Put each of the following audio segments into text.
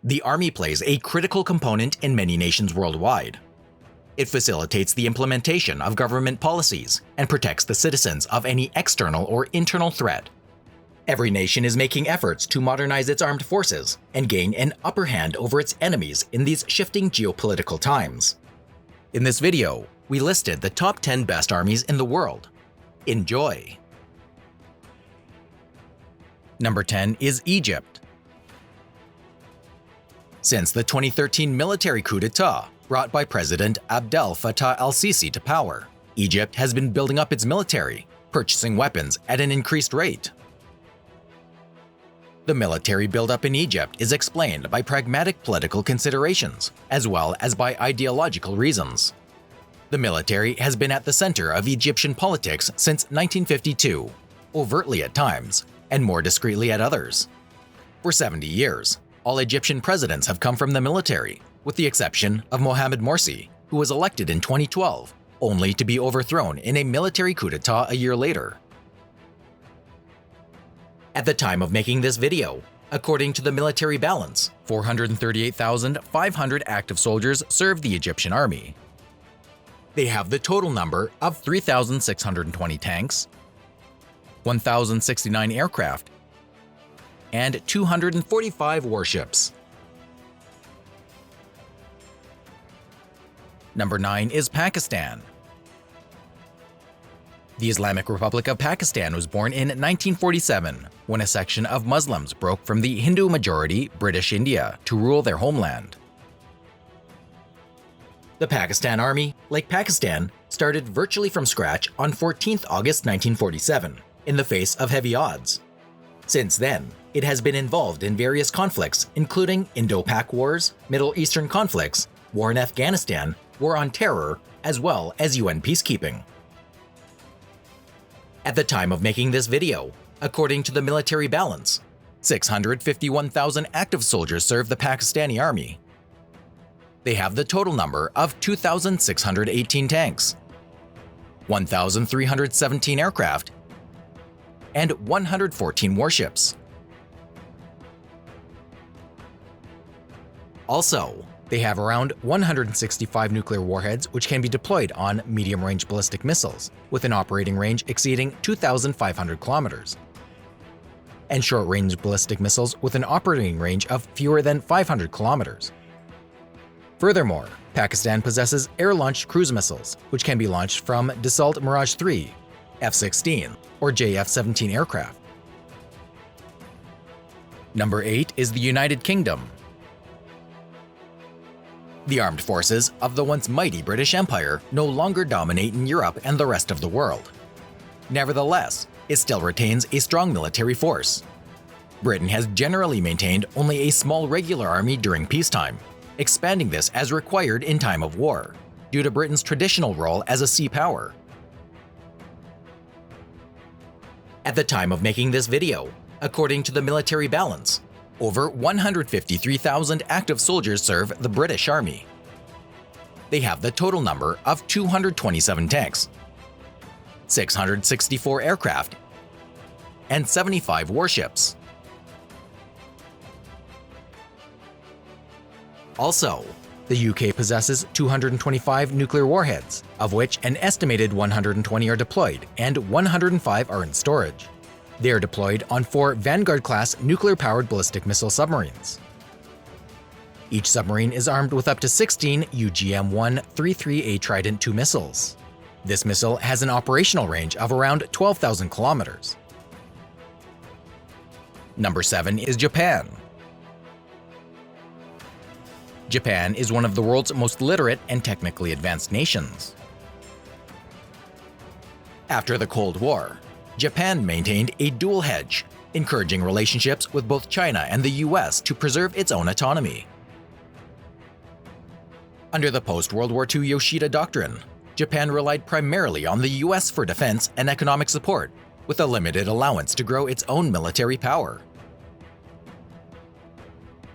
The Army plays a critical component in many nations worldwide. It facilitates the implementation of government policies and protects the citizens of any external or internal threat. Every nation is making efforts to modernize its armed forces and gain an upper hand over its enemies in these shifting geopolitical times. In this video, we listed the top 10 best armies in the world. Enjoy! Number 10 is Egypt. Since the 2013 military coup d'etat brought by President Abdel Fattah al-Sisi to power, Egypt has been building up its military, purchasing weapons at an increased rate. The military buildup in Egypt is explained by pragmatic political considerations, as well as by ideological reasons. The military has been at the center of Egyptian politics since 1952, overtly at times, and more discreetly at others. For 70 years, all Egyptian presidents have come from the military, with the exception of Mohamed Morsi, who was elected in 2012, only to be overthrown in a military coup d'etat a year later. At the time of making this video, according to the military balance, 438,500 active soldiers serve the Egyptian army. They have the total number of 3,620 tanks, 1,069 aircraft, and 245 warships. Number 9 is Pakistan. The Islamic Republic of Pakistan was born in 1947, when a section of Muslims broke from the Hindu-majority British India to rule their homeland. The Pakistan Army, like Pakistan, started virtually from scratch on 14th August 1947, in the face of heavy odds. Since then, it has been involved in various conflicts, including Indo-Pak Wars, Middle Eastern conflicts, war in Afghanistan, war on terror, as well as UN peacekeeping. At the time of making this video, according to the military balance, 651,000 active soldiers serve the Pakistani army. They have the total number of 2,618 tanks, 1,317 aircraft, and 114 warships. Also, they have around 165 nuclear warheads which can be deployed on medium-range ballistic missiles, with an operating range exceeding 2,500 kilometers, and short-range ballistic missiles with an operating range of fewer than 500 kilometers. Furthermore, Pakistan possesses air-launched cruise missiles, which can be launched from Dassault Mirage 3, F-16, or JF-17 aircraft. Number 8 is the United Kingdom. The armed forces of the once mighty British Empire no longer dominate in Europe and the rest of the world. Nevertheless, it still retains a strong military force. Britain has generally maintained only a small regular army during peacetime, expanding this as required in time of war, due to Britain's traditional role as a sea power. At the time of making this video, according to the military balance, over 153,000 active soldiers serve the British Army. They have the total number of 227 tanks, 664 aircraft, and 75 warships. Also, the UK possesses 225 nuclear warheads, of which an estimated 120 are deployed and 105 are in storage. They are deployed on 4 Vanguard-class nuclear-powered ballistic missile submarines. Each submarine is armed with up to 16 UGM-133A Trident II missiles. This missile has an operational range of around 12,000 kilometers. Number 7 is Japan. Japan is one of the world's most literate and technically advanced nations. After the Cold War, Japan maintained a dual hedge, encouraging relationships with both China and the US to preserve its own autonomy. Under the post-World War II Yoshida Doctrine, Japan relied primarily on the US for defense and economic support, with a limited allowance to grow its own military power.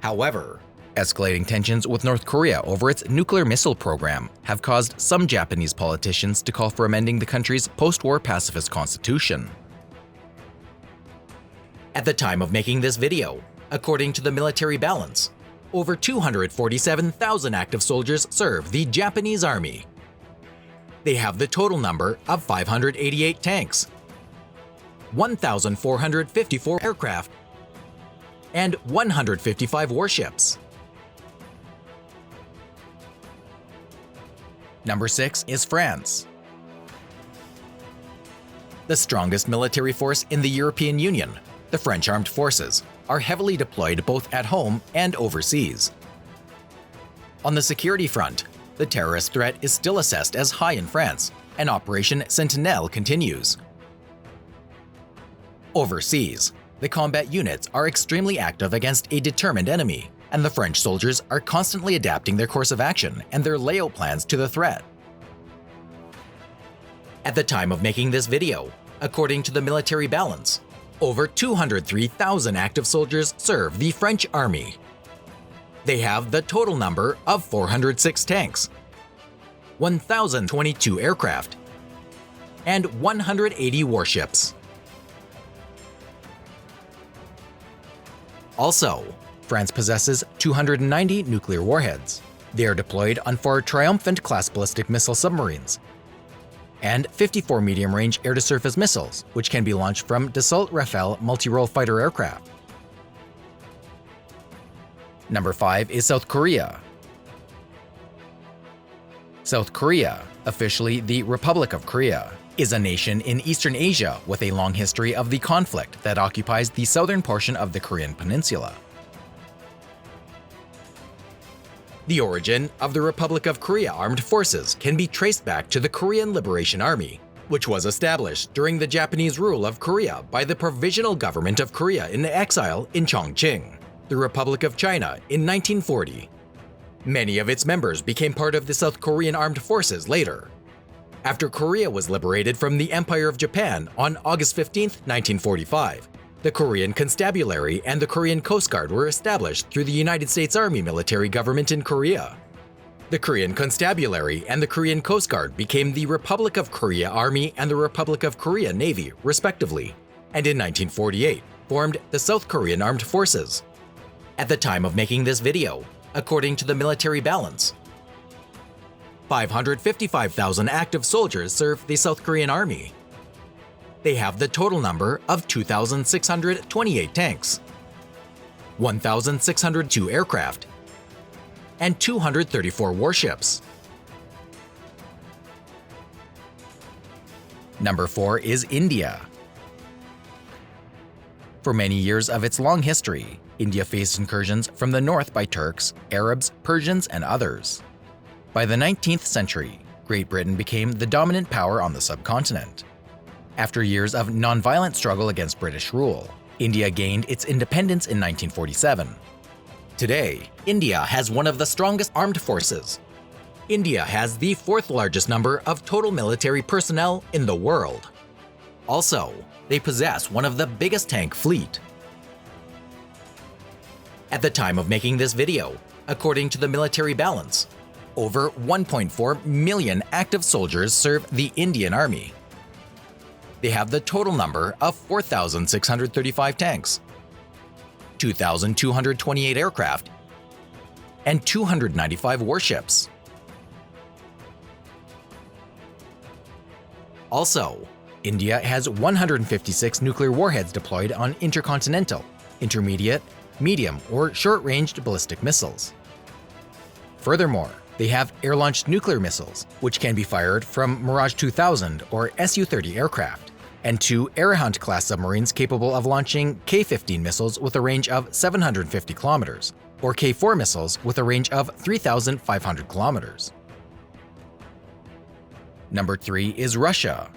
However, escalating tensions with North Korea over its nuclear missile program have caused some Japanese politicians to call for amending the country's post-war pacifist constitution. At the time of making this video, according to the military balance, over 247,000 active soldiers serve the Japanese Army. They have the total number of 588 tanks, 1,454 aircraft, and 155 warships. Number 6 is France. The strongest military force in the European Union, the French Armed Forces, are heavily deployed both at home and overseas. On the security front, the terrorist threat is still assessed as high in France, and Operation Sentinelle continues. Overseas, the combat units are extremely active against a determined enemy, and the French soldiers are constantly adapting their course of action and their layout plans to the threat. At the time of making this video, according to the military balance, over 203,000 active soldiers serve the French Army. They have the total number of 406 tanks, 1,022 aircraft, and 180 warships. Also, France possesses 290 nuclear warheads. They are deployed on 4 Triumphant-class ballistic missile submarines and 54 medium-range air-to-surface missiles, which can be launched from Dassault Rafale multi-role fighter aircraft. Number 5 is South Korea. South Korea, officially the Republic of Korea, is a nation in Eastern Asia with a long history of the conflict that occupies the southern portion of the Korean peninsula. The origin of the Republic of Korea Armed Forces can be traced back to the Korean Liberation Army, which was established during the Japanese rule of Korea by the Provisional Government of Korea in exile in Chongqing, the Republic of China, in 1940. Many of its members became part of the South Korean Armed Forces later. After Korea was liberated from the Empire of Japan on August 15, 1945, the Korean Constabulary and the Korean Coast Guard were established through the United States Army military government in Korea. The Korean Constabulary and the Korean Coast Guard became the Republic of Korea Army and the Republic of Korea Navy, respectively, and in 1948 formed the South Korean Armed Forces. At the time of making this video, according to the military balance, 555,000 active soldiers serve the South Korean Army. They have the total number of 2,628 tanks, 1,602 aircraft, and 234 warships. Number 4 is India. For many years of its long history, India faced incursions from the north by Turks, Arabs, Persians, and others. By the 19th century, Great Britain became the dominant power on the subcontinent. After years of non-violent struggle against British rule, India gained its independence in 1947. Today, India has one of the strongest armed forces. India has the 4th largest number of total military personnel in the world. Also, they possess one of the biggest tank fleet. At the time of making this video, according to the military balance, over 1.4 million active soldiers serve the Indian Army. They have the total number of 4,635 tanks, 2,228 aircraft, and 295 warships. Also, India has 156 nuclear warheads deployed on intercontinental, intermediate, medium, or short-ranged ballistic missiles. Furthermore, they have air-launched nuclear missiles, which can be fired from Mirage 2000 or Su-30 aircraft, and 2 Arihant-class submarines capable of launching K-15 missiles with a range of 750 kilometers, or K-4 missiles with a range of 3,500 kilometers. Number 3 is Russia.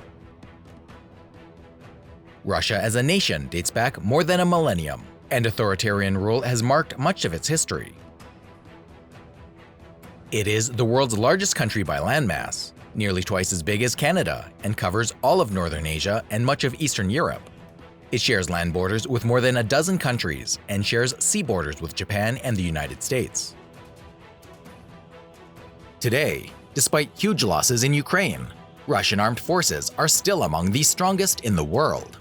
Russia as a nation dates back more than a millennium, and authoritarian rule has marked much of its history. It is the world's largest country by landmass, nearly twice as big as Canada, and covers all of Northern Asia and much of Eastern Europe. It shares land borders with more than a dozen countries and shares sea borders with Japan and the United States. Today, despite huge losses in Ukraine, Russian armed forces are still among the strongest in the world.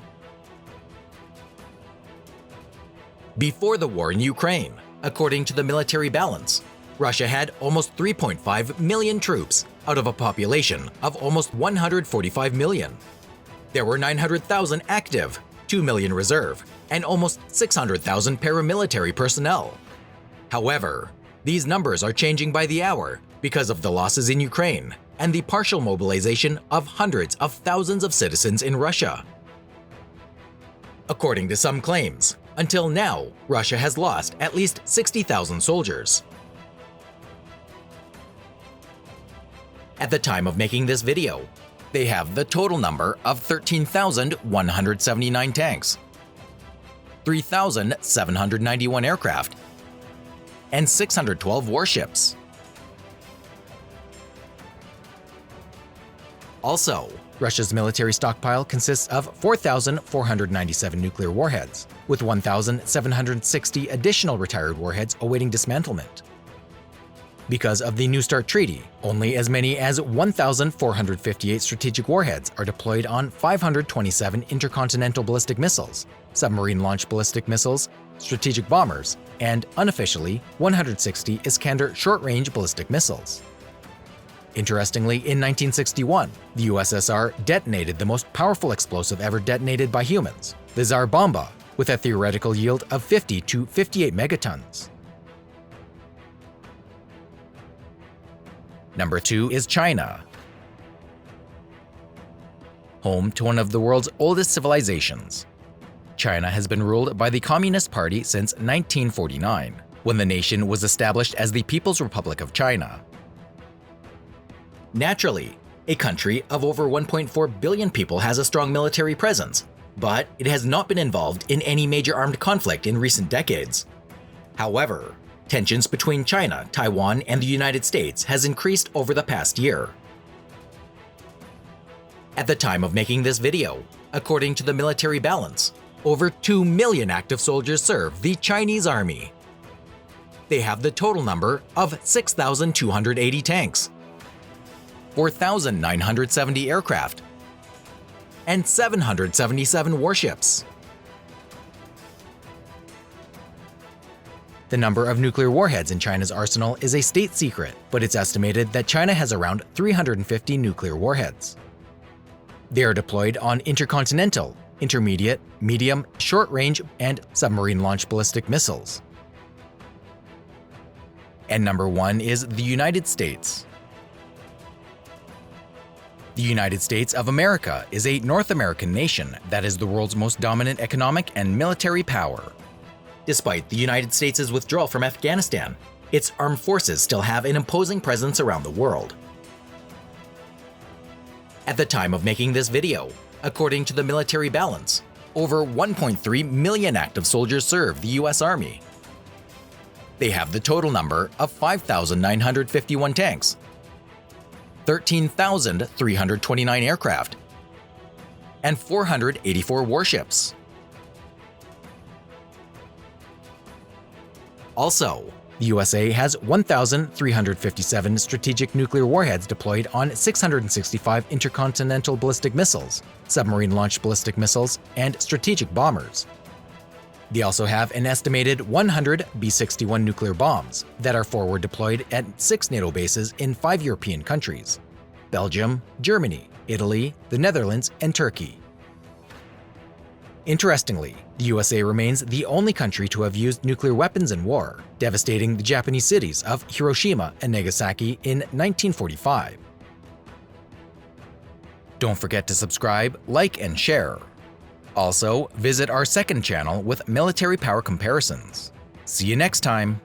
Before the war in Ukraine, according to the military balance, Russia had almost 3.5 million troops out of a population of almost 145 million. There were 900,000 active, 2 million reserve, and almost 600,000 paramilitary personnel. However, these numbers are changing by the hour because of the losses in Ukraine and the partial mobilization of hundreds of thousands of citizens in Russia. According to some claims, until now, Russia has lost at least 60,000 soldiers. At the time of making this video, they have the total number of 13,179 tanks, 3,791 aircraft, and 612 warships. Also, Russia's military stockpile consists of 4,497 nuclear warheads, with 1,760 additional retired warheads awaiting dismantlement. Because of the New START Treaty, only as many as 1,458 strategic warheads are deployed on 527 intercontinental ballistic missiles, submarine-launched ballistic missiles, strategic bombers, and, unofficially, 160 Iskander short-range ballistic missiles. Interestingly, in 1961, the USSR detonated the most powerful explosive ever detonated by humans, the Tsar Bomba, with a theoretical yield of 50 to 58 megatons. Number 2 is China. Home to one of the world's oldest civilizations, China has been ruled by the Communist Party since 1949, when the nation was established as the People's Republic of China. Naturally, a country of over 1.4 billion people has a strong military presence, but it has not been involved in any major armed conflict in recent decades. However, tensions between China, Taiwan, and the United States has increased over the past year. At the time of making this video, according to the military balance, over 2 million active soldiers serve the Chinese Army. They have the total number of 6,280 tanks, 4,970 aircraft, and 777 warships. The number of nuclear warheads in China's arsenal is a state secret, but it's estimated that China has around 350 nuclear warheads. They are deployed on intercontinental, intermediate, medium, short-range, and submarine-launched ballistic missiles. And number 1 is the United States. The United States of America is a North American nation that is the world's most dominant economic and military power. Despite the United States' withdrawal from Afghanistan, its armed forces still have an imposing presence around the world. At the time of making this video, according to the military balance, over 1.3 million active soldiers serve the U.S. Army. They have the total number of 5,951 tanks, 13,329 aircraft, and 484 warships. Also, the USA has 1,357 strategic nuclear warheads deployed on 665 intercontinental ballistic missiles, submarine-launched ballistic missiles, and strategic bombers. They also have an estimated 100 B-61 nuclear bombs that are forward deployed at 6 NATO bases in 5 European countries: Belgium, Germany, Italy, the Netherlands, and Turkey. Interestingly, the USA remains the only country to have used nuclear weapons in war, devastating the Japanese cities of Hiroshima and Nagasaki in 1945. Don't forget to subscribe, like, and share. Also, visit our second channel with military power comparisons. See you next time!